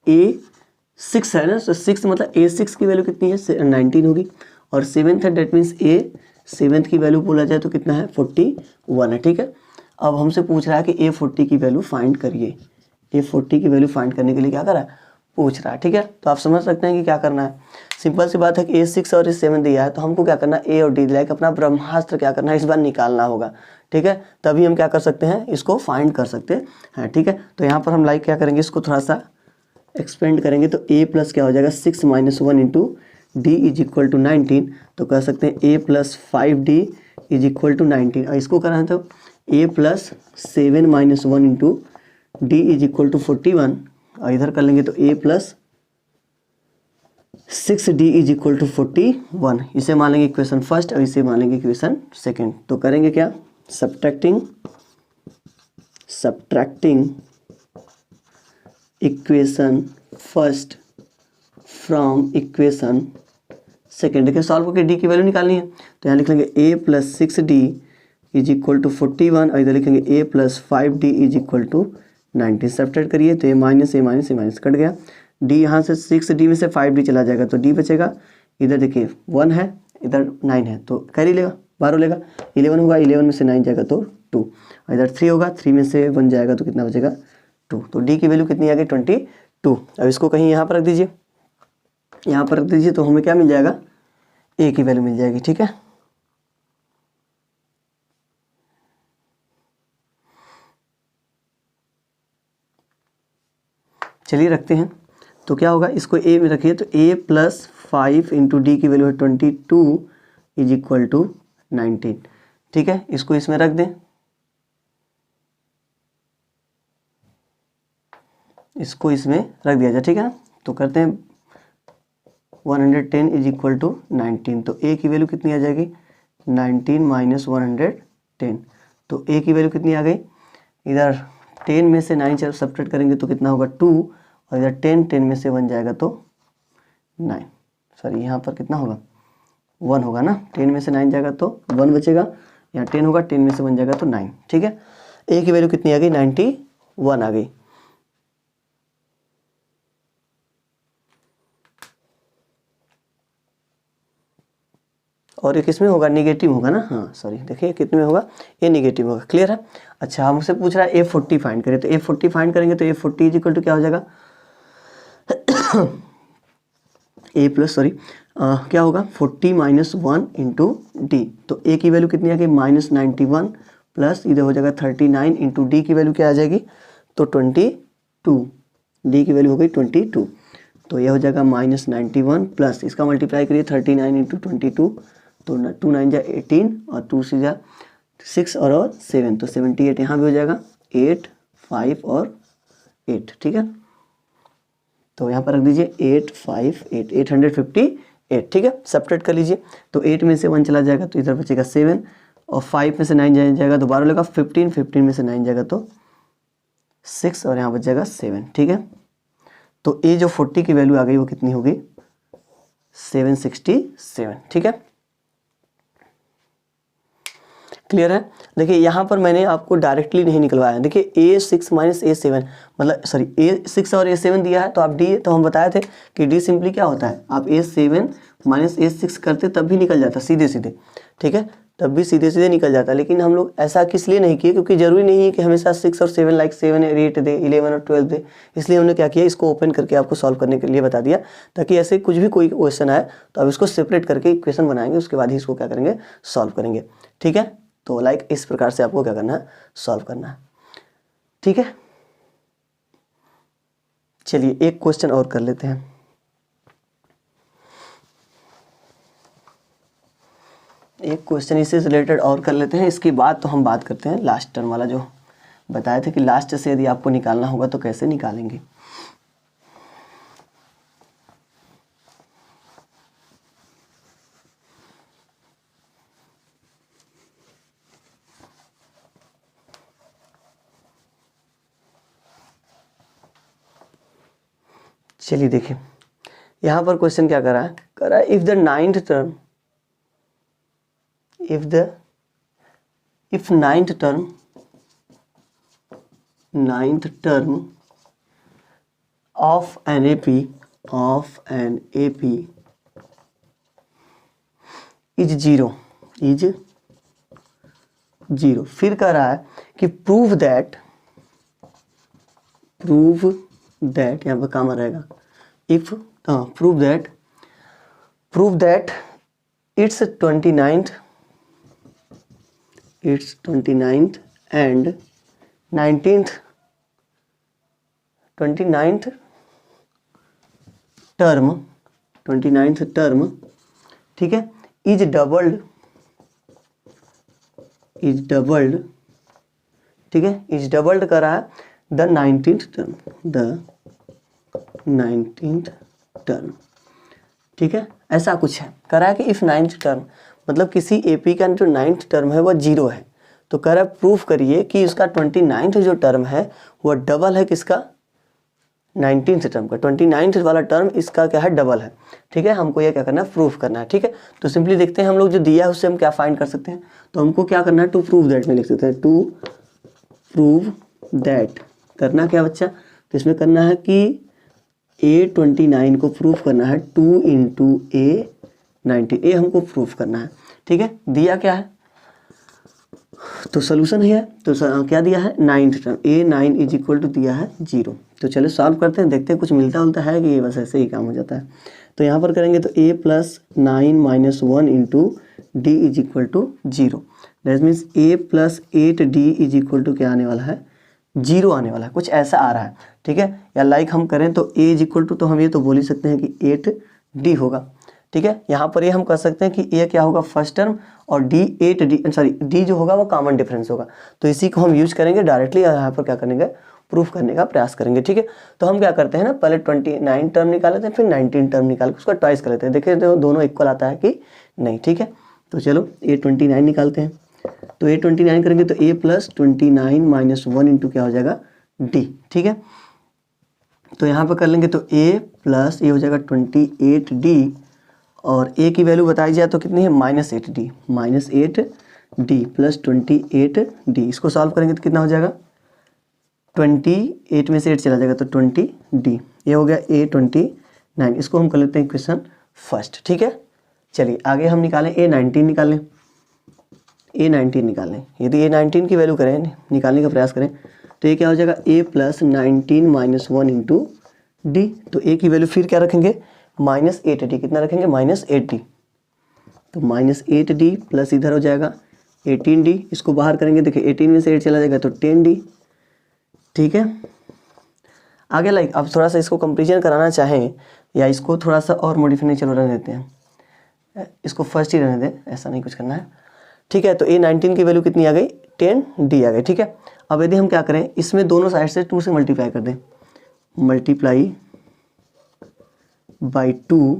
A6 है ना, तो 6 मतलब A6 की वैल्यू कितनी है, 19 होगी, और 7th है डेट मीन्स A7 की वैल्यू बोला जाए तो कितना है, 41 है। ठीक है, अब हमसे पूछ रहा है कि A40 की वैल्यू फाइंड करिए। A40 की वैल्यू फाइंड करने के लिए क्या करा है, पूछ रहा है। ठीक है, तो आप समझ सकते हैं कि क्या करना है। सिंपल सी बात है कि A6 और A7 दिया है तो हमको क्या करना है, A और D लाइक अपना ब्रह्मास्त्र क्या करना है, इस बार निकालना होगा। ठीक है, तभी हम क्या कर सकते हैं, इसको फाइंड कर सकते हैं। ठीक है, तो यहाँ पर हम लाइक क्या करेंगे, इसको थोड़ा सा एक्सपेंड करेंगे तो A प्लस क्या हो जाएगा, 6 - 1 into D is equal to 19। तो कह सकते हैं A + 5D is equal to 19। और इसको कराएं तो A + 7 - 1 into D is equal to 41। और इधर कर लेंगे तो A + 6D is equal to 41। इसे मान लेंगे इक्वेशन फर्स्ट और इसे मान लेंगे इक्वेशन सेकेंड। तो करेंगे क्या, subtracting equation first from equation second. देखिए सॉल्व करके डी की वैल्यू निकालनी है तो यहाँ लिख लेंगे A + 6D is equal to 41 और इधर लिखेंगे A + 5D is equal to 19। Subtract करिए तो A कट गया, D यहाँ से 6D में से 5D चला जाएगा तो D बचेगा। इधर देखिए 1 है, इधर 9 है तो कैरी लेगा, 12 लेगा। 11 होगा, 11 में से 9 जाएगा तो 2, और इधर 3 होगा, 3 में से 1 जाएगा तो कितना बचेगा, 2। तो D की वैल्यू कितनी आ गई, 22। अब इसको कहीं यहाँ पर रख दीजिए, यहाँ पर रख दीजिए तो हमें क्या मिल जाएगा, A की वैल्यू मिल जाएगी। ठीक है, चलिए रखते हैं। तो क्या होगा, इसको A में रखिए तो A + 5 इंटू डी की वैल्यू है 22 इज इक्वल टू 19। ठीक है, इसको इसमें रख दें, इसको इसमें रख दिया जाए। ठीक है ना, तो करते हैं 110 इज इक्वल टू 19। तो A की वैल्यू कितनी आ जाएगी, 19 - 110। तो A की वैल्यू कितनी आ गई, इधर 10 में से 9 जब सब्ट्रैक्ट करेंगे तो कितना होगा 2, और इधर 10 में से 1 जाएगा तो 9। सॉरी यहाँ पर कितना होगा, 1 होगा ना, 10 में से 9 जाएगा तो 1 बचेगा, यहाँ 10 होगा, 10 में से 1 जाएगा तो 9। ठीक है, A की वैल्यू कितनी आ गई, 91 आ गई। और ये किस में होगा, निगेटिव होगा ना, हाँ सॉरी देखिए कितने में होगा, ये निगेटिव होगा। क्लियर है। अच्छा हमसे पूछ रहा है A40 फाइंड करें, तो A40 फाइंड करेंगे तो A40 इज इक्वल टू क्या हो जाएगा क्या होगा 40 - 1 इंटू डी। तो A की वैल्यू कितनी आ गई, -91 प्लस इधर हो जाएगा 39 इंटू डी की वैल्यू क्या आ जाएगी, तो 22। डी की वैल्यू हो गई 22। तो ये हो जाएगा -91 प्लस इसका मल्टीप्लाई करिए 39 इंटू 22, तो 2 9 जा 18 और 2 से जा 6 और 7 तो 78। यहाँ भी हो जाएगा 8 5 और 8। ठीक है, तो यहाँ पर रख दीजिए 8 5 8 858। ठीक है, सब्ट्रैक्ट कर लीजिए तो 8 में से 1 चला जाएगा तो इधर बचेगा 7, और 5 में से 9 जाएगा तो 12 लेगा, 15 में से 9 जाएगा तो 6, और यहाँ बच जाएगा 7। ठीक है, तो ये जो 40 की वैल्यू आ गई वो कितनी होगी, 767। ठीक है, क्लियर है। देखिए यहाँ पर मैंने आपको डायरेक्टली नहीं निकलवाया है। देखिए A6 - A7 मतलब सॉरी A6 और A7 दिया है तो आप D, तो हम बताए थे कि D सिंपली क्या होता है, आप A7 - A6 करते तब भी निकल जाता सीधे सीधे। ठीक है, तब भी सीधे सीधे निकल जाता, लेकिन हम लोग ऐसा किस लिए नहीं किए, क्योंकि ज़रूरी नहीं है कि हमेशा 6 और 7 लाइक 7 और 8 दे, 11 और 12 दे। इसलिए हमने क्या किया, इसको ओपन करके आपको सॉल्व करने के लिए बता दिया, ताकि ऐसे कुछ भी कोई क्वेश्चन आए तो आप इसको सेपरेट करके इक्वेशन बनाएंगे, उसके बाद ही इसको क्या करेंगे, सॉल्व करेंगे। ठीक है, तो लाइक इस प्रकार से आपको क्या करना है, सॉल्व करना है। ठीक है, चलिए एक क्वेश्चन और कर लेते हैं। एक क्वेश्चन इससे रिलेटेड और कर लेते हैं, इसके बाद तो हम बात करते हैं लास्ट टर्म वाला, जो बताए थे कि लास्ट से यदि आपको निकालना होगा तो कैसे निकालेंगे। चलिए देखिए यहाँ पर क्वेश्चन क्या कर रहा है if the ninth term if ninth term of an AP is zero फिर कह रहा है कि prove that यहाँ पर काम रहेगा if prove that its 29th and 29th term ठीक है is doubled ठीक है is doubled कर रहा है the 19th term ठीक है, ऐसा कुछ है कह रहा है कि इफ 9th टर्म मतलब किसी एपी का जो 9th टर्म है वह 0 है, तो कह रहा है प्रूफ करिए कि उसका 29th जो टर्म है वह डबल है किसका 19th टर्म का। 29th वाला टर्म इसका क्या है डबल है। ठीक है, हमको यह क्या करना है प्रूफ करना है। ठीक है, तो सिंपली देखते हैं हम लोग जो दिया है उससे हम क्या फाइंड कर सकते हैं। तो हमको क्या करना है टू प्रूव दैट में लिख सकते हैं, टू प्रूव दैट करना क्या बच्चा, तो इसमें करना है कि A29 को प्रूफ करना है 2 इंटू A19 ये हमको प्रूफ करना है। ठीक है, दिया क्या है तो सोल्यूशन है तो क्या दिया है 9th term A9 is equal to दिया है 0। तो चलो सॉल्व करते हैं, देखते हैं कुछ मिलता उलता है कि ये बस ऐसे ही काम हो जाता है। तो यहाँ पर करेंगे तो A+9 - 1 into D is equal to 0। That means A+8D is equal to क्या आने वाला है 0 आने वाला है, कुछ ऐसा आ रहा है। ठीक है, या लाइक हम करें तो A इज इक्वल टू तो हम ये तो बोल ही सकते हैं कि 8D होगा। ठीक है, यहाँ पर ये हम कर सकते हैं कि A क्या होगा फर्स्ट टर्म और D 8D सॉरी D जो होगा वो कॉमन डिफरेंस होगा। तो इसी को हम यूज करेंगे डायरेक्टली यहाँ पर क्या करेंगे प्रूफ करने का प्रयास करेंगे। ठीक है, तो हम क्या करते हैं ना पहले 29 टर्म निकाल लेते हैं फिर 19 टर्म निकाल के उसका ट्वाइस कर लेते हैं, देखें तो दोनों इक्वल आता है कि नहीं। ठीक है, तो चलो A29 निकालते हैं। तो A29 करेंगे तो A+29 - 1 इंटू क्या हो जाएगा D। ठीक है, तो यहाँ पर कर लेंगे तो A प्लस ये हो जाएगा 28D और A की वैल्यू बताई जाए तो कितनी है -8D प्लस 28D। इसको सॉल्व करेंगे तो कितना हो जाएगा 28 में से 8 चला जाएगा तो 20D। ये हो गया A29, इसको हम कर लेते हैं क्वेश्चन फर्स्ट। ठीक है, चलिए आगे हम निकालें A19 निकालें। यदि A19 की वैल्यू करें निकालने का प्रयास करें तो ये क्या हो जाएगा A+19 - 1 इंटू D। तो A की वैल्यू फिर क्या रखेंगे -8D, कितना रखेंगे -8D। तो -8D प्लस इधर हो जाएगा 18D, इसको बाहर करेंगे देखिए 18 में से 8 चला जाएगा तो 10D। ठीक है, आगे लाइक अब थोड़ा सा इसको कंपेरिजन कराना चाहें या इसको थोड़ा सा और मॉडिफाई चलो रहने देते हैं, इसको फर्स्ट ही रहने दें, ऐसा नहीं कुछ करना है। ठीक है, तो A19 की वैल्यू कितनी आ गई 10D आ गई। ठीक है, अब यदि हम क्या करें इसमें दोनों साइड से 2 से मल्टीप्लाई कर दें, multiply by 2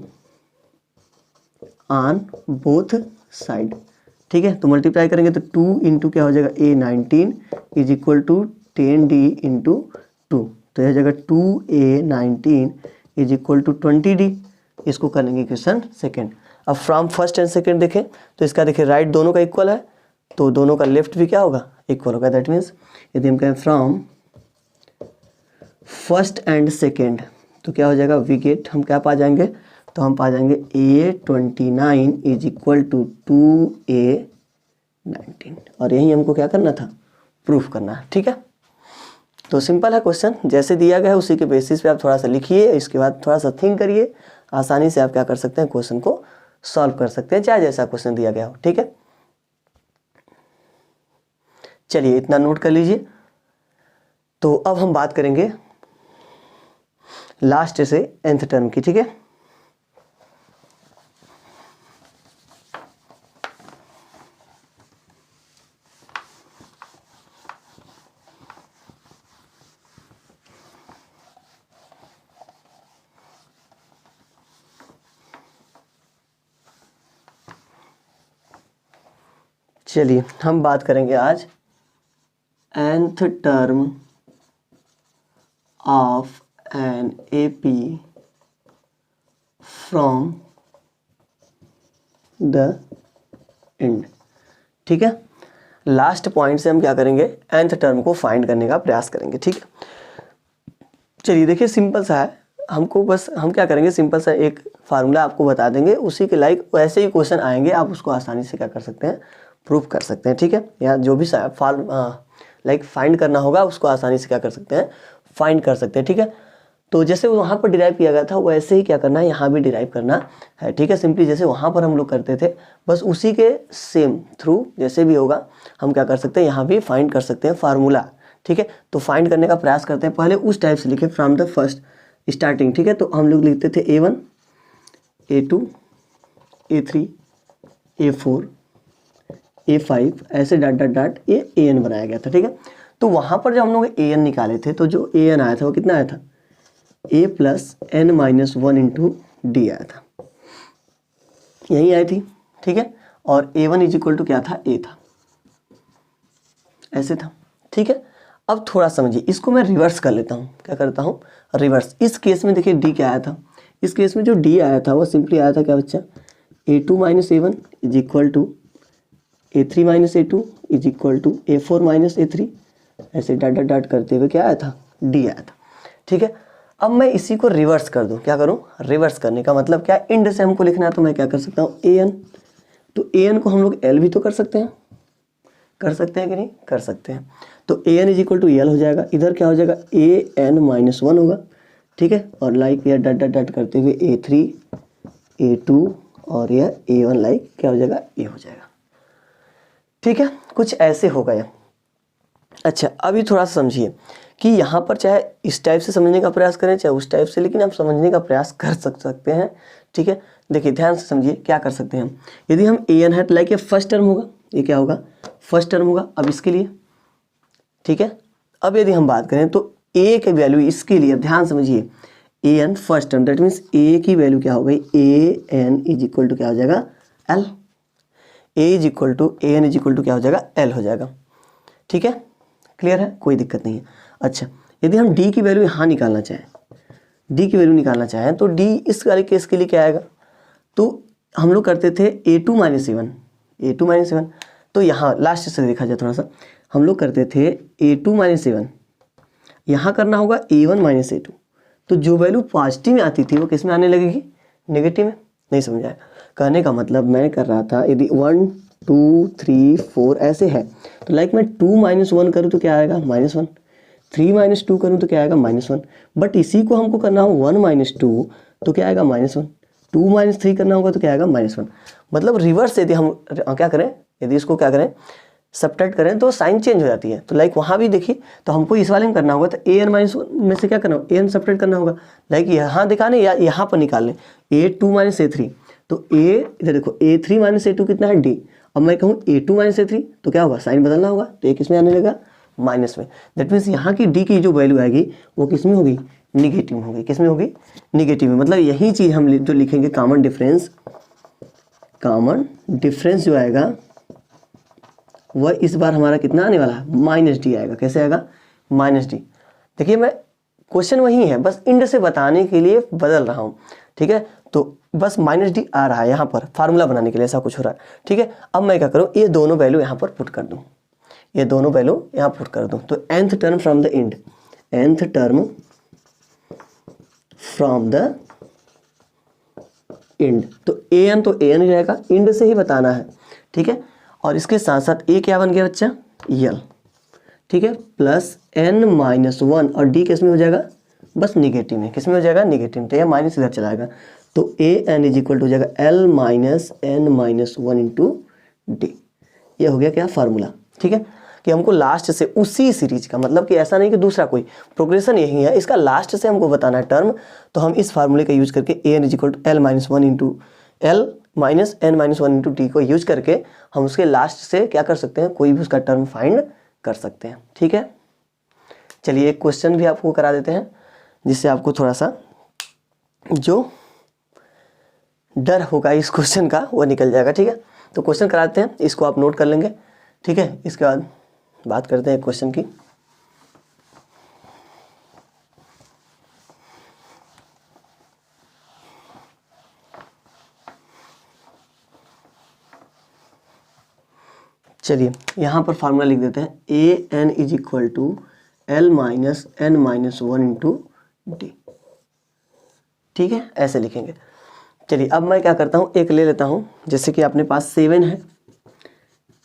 on both side. ठीक है, तो मल्टीप्लाई करेंगे तो 2 इंटू क्या हो जाएगा A19 is equal to 10D into 2। तो यह हो जाएगा 2A19 is equal to 20D। इसको करेंगे क्वेश्चन सेकेंड। अब फ्रॉम फर्स्ट एंड सेकेंड देखें तो इसका देखिए राइट दोनों का इक्वल है तो दोनों का लेफ्ट भी क्या होगा इक्वल होगा। दैट मीन्स यदि हम कहें फ्रॉम फर्स्ट एंड सेकेंड तो क्या हो जाएगा वी गेट हम क्या पा जाएंगे तो हम पा जाएंगे A29 is equal to 2A19 और यही हमको क्या करना था प्रूफ करना है। ठीक है, तो सिंपल है क्वेश्चन, जैसे दिया गया है उसी के बेसिस पे आप थोड़ा सा लिखिए, इसके बाद थोड़ा सा थिंक करिए, आसानी से आप क्या कर सकते हैं क्वेश्चन को सॉल्व कर सकते हैं चाहे जैसा क्वेश्चन दिया गया हो। ठीक है, चलिए इतना नोट कर लीजिए। तो अब हम बात करेंगे लास्ट से nth टर्म की। ठीक है, चलिए हम बात करेंगे आज nth term of an AP from the end. ठीक है, लास्ट पॉइंट से हम क्या करेंगे, nth टर्म को फाइंड करने का प्रयास करेंगे। ठीक है, चलिए देखिए सिंपल सा है, हमको बस हम क्या करेंगे, सिंपल सा एक फार्मूला आपको बता देंगे, उसी के लाइक वैसे ही क्वेश्चन आएंगे, आप उसको आसानी से क्या कर सकते हैं, प्रूफ कर सकते हैं। ठीक है, या जो भी लाइक फाइंड करना होगा उसको आसानी से क्या कर सकते हैं, फाइंड कर सकते हैं। ठीक है, तो जैसे वहाँ पर डिराइव किया गया था वैसे ही क्या करना है, यहाँ भी डिराइव करना है। ठीक है, सिंपली जैसे वहाँ पर हम लोग करते थे बस उसी के सेम थ्रू जैसे भी होगा हम क्या कर सकते हैं, यहाँ भी फाइंड कर सकते हैं फार्मूला। ठीक है, तो फाइंड करने का प्रयास करते हैं। पहले उस टाइप से लिखे फ्रॉम द फर्स्ट स्टार्टिंग। ठीक है, तो हम लोग लिखते थे A1 A2 A3 A4 A5 ऐसे डॉट डॉट डॉट ये AN बनाया गया था। ठीक है, तो वहाँ पर जब हम लोग AN निकाले थे तो जो AN आया था वो कितना आया था, A plus N minus 1 into D आया था, यही आई थी। ठीक है, और A1 इज इक्वल टू क्या था, A था, ऐसे था। ठीक है, अब थोड़ा समझिए, इसको मैं रिवर्स कर लेता हूँ। क्या करता हूँ, रिवर्स। इस केस में देखिए D क्या आया था, इस केस में जो D आया था वो सिंपली आया था क्या बच्चा, A2 माइनस A1 is equal to A3 माइनस A2 is equal to A4 माइनस A3, ऐसे डॉट डॉट डॉट करते हुए क्या आया था, D आया था। ठीक है, अब मैं इसी को रिवर्स कर दूं, क्या करूं, रिवर्स करने का मतलब क्या, इंड से हमको लिखना है तो मैं क्या कर सकता हूं, AN। तो AN को हम लोग L भी तो कर सकते हैं कि नहीं, कर सकते हैं। तो AN is equal to L हो जाएगा, इधर क्या हो जाएगा, AN माइनस 1 होगा। ठीक है, और लाइक यह डट डट डट करते हुए A3 A2 और यह A1 लाइक क्या हो जाएगा, A हो जाएगा। ठीक है, कुछ ऐसे हो गया। अच्छा, अभी थोड़ा सा समझिए कि यहाँ पर चाहे इस टाइप से समझने का प्रयास करें चाहे उस टाइप से, लेकिन आप समझने का प्रयास कर सकते हैं। ठीक है, देखिए ध्यान से समझिए क्या कर सकते हैं हम। यदि हम AN है तो लाइक ये फर्स्ट टर्म होगा, ये क्या होगा, फर्स्ट टर्म होगा। अब इसके लिए ठीक है, अब यदि हम बात करें तो A की वैल्यू इसके लिए, अब ध्यान समझिए, AN first term, that means A की वैल्यू क्या हो गई, AN इज इक्वल टू क्या हो जाएगा, L। A is equal to AN is equal to क्या हो जाएगा, L हो जाएगा। ठीक है, क्लियर है, कोई दिक्कत नहीं है। अच्छा, यदि हम D की वैल्यू यहाँ निकालना चाहें, D की वैल्यू निकालना चाहें तो D इस वाले केस के लिए क्या आएगा, तो हम लोग करते थे A2 माइनस A1, तो यहाँ लास्ट से देखा जाए थोड़ा सा, हम लोग करते थे A2 माइनस A1, यहाँ करना होगा A1 माइनस A2। तो जो वैल्यू पॉजिटिव में आती थी वो किस में आने लगेगी, नेगेटिव में। नहीं समझ आया, कहने का मतलब मैं कर रहा था यदि 1 2 3 4 ऐसे है तो लाइक मैं 2 माइनस 1 करूँ तो क्या आएगा, -1, 3 माइनस 2 करूँ तो क्या आएगा, -1। बट इसी को हमको करना हो 1 माइनस 2 तो क्या आएगा, -1। 2 माइनस 3 करना होगा तो क्या आएगा, -1। मतलब रिवर्स यदि हम क्या करें, यदि इसको क्या करें, सब्ट्रैक्ट करें तो साइन चेंज हो जाती है। तो लाइक वहाँ भी देखिए, तो हमको इस वाले में करना होगा तो AN माइनस में से क्या करना होगा, AN सब्ट्रैक्ट करना होगा। लाइक यहाँ दिखाने या यहाँ पर निकाल लें, A2 माइनस A3, तो इधर देखो A3 माइनस A2 कितना है, D। अब मैं कहूँ A2 माइनस A3 तो क्या होगा, साइन बदलना होगा, तो ये किस में आने लगा, माइनस में। दैट मीन्स यहाँ की D की जो वैल्यू आएगी वो किस में होगी, निगेटिव में होगी। किस में होगी, निगेटिव में। मतलब यही चीज़ हम जो लिखेंगे कॉमन डिफरेंस जो आएगा वह इस बार हमारा कितना आने वाला है, -D आएगा। कैसे आएगा, -D। देखिए मैं क्वेश्चन वही है, बस इंड से बताने के लिए बदल रहा हूँ। ठीक है, तो बस -D आ रहा है यहाँ पर फार्मूला बनाने के लिए, ऐसा कुछ हो रहा है। ठीक है, अब मैं क्या करूँ, ये दोनों वैल्यू यहाँ पर पुट कर दूँ, ये दोनों वैल्यू यहाँ पुट कर दूँ। तो nth term from the end, nth term from the end, तो AN तो AN हो जाएगा, इंड से ही बताना है। ठीक है, और इसके साथ साथ A क्या बन गया बच्चा, L। ठीक है, प्लस N माइनस 1 और D किस में हो जाएगा, बस निगेटिव में। किस में हो जाएगा, निगेटिव में। तो यह माइनस इधर चला जाएगा, तो AN इज इक्वल टू हो जाएगा L minus N minus 1 into D। ये हो गया क्या, फार्मूला। ठीक है, कि हमको लास्ट से उसी सीरीज का, मतलब कि ऐसा नहीं कि दूसरा कोई प्रोग्रेशन यही है, इसका लास्ट से हमको बताना है टर्म। तो हम इस फार्मूले का यूज करके AN is equal to L minus 1 into L minus N minus 1 into D को यूज करके हम उसके लास्ट से क्या कर सकते हैं, कोई भी उसका टर्म फाइंड कर सकते हैं। ठीक है, चलिए एक क्वेश्चन भी आपको करा देते हैं जिससे आपको थोड़ा सा जो डर होगा इस क्वेश्चन का वो निकल जाएगा। ठीक है, तो क्वेश्चन कराते हैं, इसको आप नोट कर लेंगे, ठीक है। इसके बाद बात करते हैं क्वेश्चन की। चलिए यहाँ पर फार्मूला लिख देते हैं, A N is equal to L minus N minus 1 into D, ठीक है, ऐसे लिखेंगे। चलिए अब मैं क्या करता हूँ, एक ले लेता हूँ, जैसे कि अपने पास 7 है,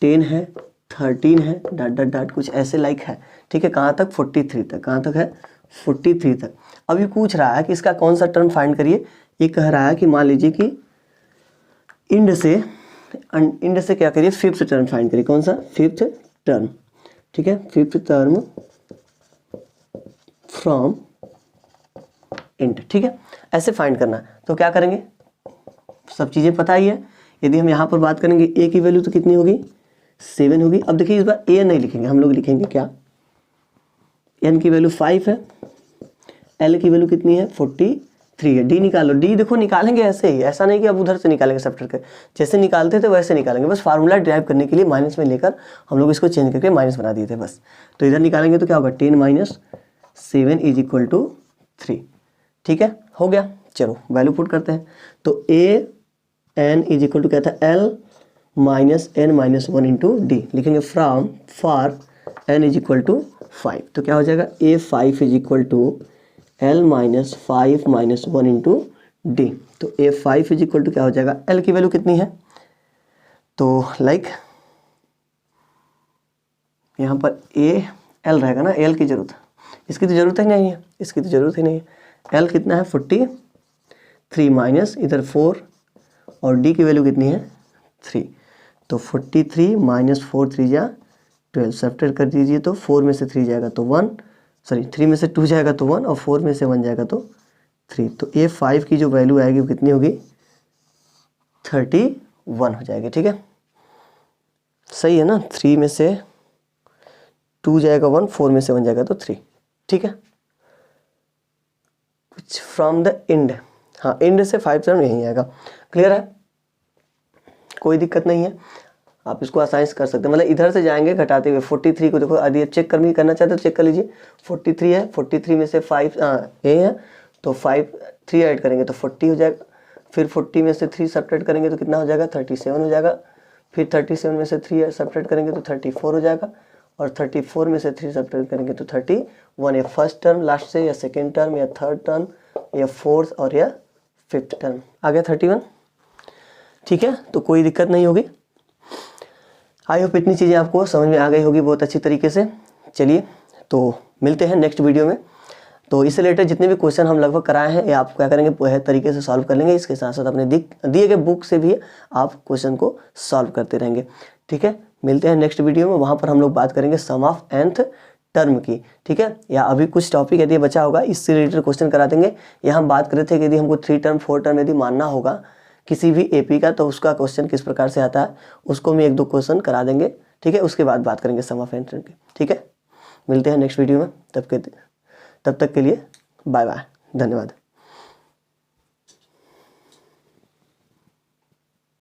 10 है, 13 है, डॉट डॉट डॉट कुछ ऐसे लाइक है, ठीक है। कहाँ तक, 43 तक, कहाँ तक है, 43 तक। अभी पूछ रहा है कि इसका कौन सा टर्म फाइंड करिए। ये कह रहा है कि मान लीजिए कि इंड से क्या करिए, फिफ्थ टर्म फाइंड करिए। कौन सा, फिफ्थ टर्म, ठीक है, फिफ्थ टर्म फ्रॉम इंड, ठीक है, ऐसे फाइंड करना है। तो क्या करेंगे, सब चीज़ें पता ही है। यदि हम यहाँ पर बात करेंगे ए की वैल्यू तो कितनी होगी, 7 होगी। अब देखिए इस बार ए नहीं लिखेंगे, हम लोग लिखेंगे क्या, एन की वैल्यू 5 है, एल की वैल्यू कितनी है, 43 है। डी निकालो, डी देखो निकालेंगे ऐसे ही, ऐसा नहीं कि अब उधर से निकालेंगे सब्ट्रैक्ट कर, जैसे निकालते थे वैसे निकालेंगे। बस फार्मूला डिराइव करने के लिए माइनस में लेकर हम लोग इसको चेंज करके माइनस बना दिए थे बस। तो इधर निकालेंगे तो क्या होगा, 10 माइनस 7 इज इक्वल टू 3, ठीक है, हो गया। चलो वैल्यू पुट करते हैं। तो A N is equal to क्या था, L minus N minus 1 into D, लिखेंगे from for N is equal to 5। तो क्या हो जाएगा, A 5 is equal to L minus 5 minus 1 into D. तो ए 5 इज इक्वल टू क्या हो जाएगा, एल की वैल्यू कितनी है, तो लाइक यहाँ पर ए एल रहेगा ना, एल की जरूरत, इसकी तो जरूरत ही नहीं है, इसकी तो जरूरत ही नहीं है। एल कितना है, 43 माइनस इधर 4 और डी की वैल्यू कितनी है, 3। तो 43 माइनस 4 3 जा 12, सब्ट्रैक्ट कर दीजिए तो 4 में से 3 जाएगा तो 1, सॉरी 3 में से 2 जाएगा तो 1 और 4 में से 1 जाएगा तो 3। तो ए 5 की जो वैल्यू आएगी वो कितनी होगी, 31 हो जाएगी, ठीक है, सही है ना। 3 में से 2 जाएगा 1, 4 में से 1 जाएगा तो 3, ठीक है। कुछ फ्रॉम द इंड, हाँ इंड से 5 टर्म यहीं आएगा, क्लियर है, कोई दिक्कत नहीं है, आप इसको आसानी से कर सकते हैं। मतलब इधर से जाएंगे घटाते हुए 43 को देखो, यदि चेक करना चाहते हो चेक कर लीजिए। 43 है, 43 में से 5 ए है तो 3 ऐड करेंगे तो 40 हो जाएगा। फिर 40 में से 3 सब्ट्रैक्ट करेंगे तो कितना हो जाएगा, 37 हो जाएगा। फिर 37 में से 3 सब्ट्रैक्ट करेंगे तो 34 हो जाएगा। और 34 में से 3 सब्ट्रैक्ट करेंगे तो 31। या फर्स्ट टर्म लास्ट से, या सेकेंड टर्म, या थर्ड टर्म, या फोर्थ और या फिफ्थ टर्म, आ गया 31, ठीक है। तो कोई दिक्कत नहीं होगी। आई होप इतनी चीज़ें आपको समझ में आ गई होगी बहुत अच्छी तरीके से। चलिए तो मिलते हैं नेक्स्ट वीडियो में। तो इससे रिलेटेड जितने भी क्वेश्चन हम लगभग कराए हैं, ये आप क्या करेंगे, पूरे तरीके से सॉल्व कर लेंगे। इसके साथ साथ अपने दिए गए बुक से भी आप क्वेश्चन को सॉल्व करते रहेंगे, ठीक है। मिलते हैं नेक्स्ट वीडियो में, वहाँ पर हम लोग बात करेंगे सम ऑफ nth टर्म की, ठीक है। या अभी कुछ टॉपिक यदि बचा होगा इससे रिलेटेड क्वेश्चन करा देंगे। या हम बात कर रहे थे कि यदि हमको 3 टर्म 4 टर्म यदि मानना होगा किसी भी एपी का, तो उसका क्वेश्चन किस प्रकार से आता है उसको हम 1-2 क्वेश्चन करा देंगे, ठीक है। उसके बाद बात करेंगे सम ऑफ nth टर्म की, ठीक है। मिलते हैं नेक्स्ट वीडियो में, तब तक के लिए बाय बाय, धन्यवाद।